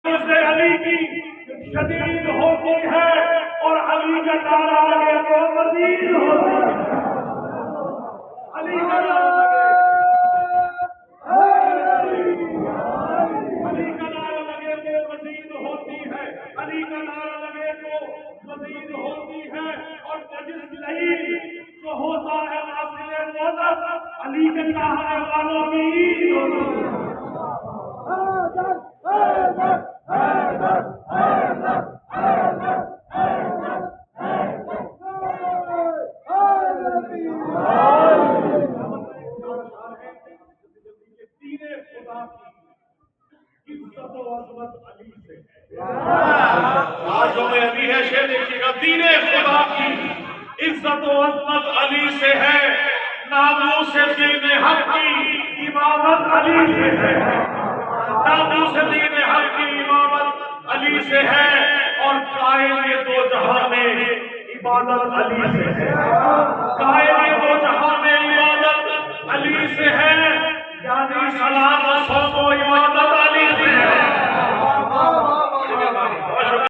سے علی کی شدید ہوتی ہے اور علی کا نعرہ لگے تو مزید ہوتی ہے. علی کا نعرہ لگے، علی کا نعرہ لگے تو مزید ہوتی ہے، علی کا نعرہ لگے تو مزید ہوتی ہے. اور جس لئی جو ہوتا ہے ناصر مدد علی کے چاہنے والوں کی عید ہوتی ہے. عزت و عظمت علی سے ہے. آجوں میں ابھی ہے شعر دیکھیے گا. دین خدا کی عزت و عظمت علی سے ہے، ناموس دین حق کی امامت علی سے ہے. ناموس دین حق کی امامت علی سے ہے اور قائم دو جہاں میں عبادت علی سے ہے. قائم دو جہاں میں عبادت علی سے ہے. یعنی سلام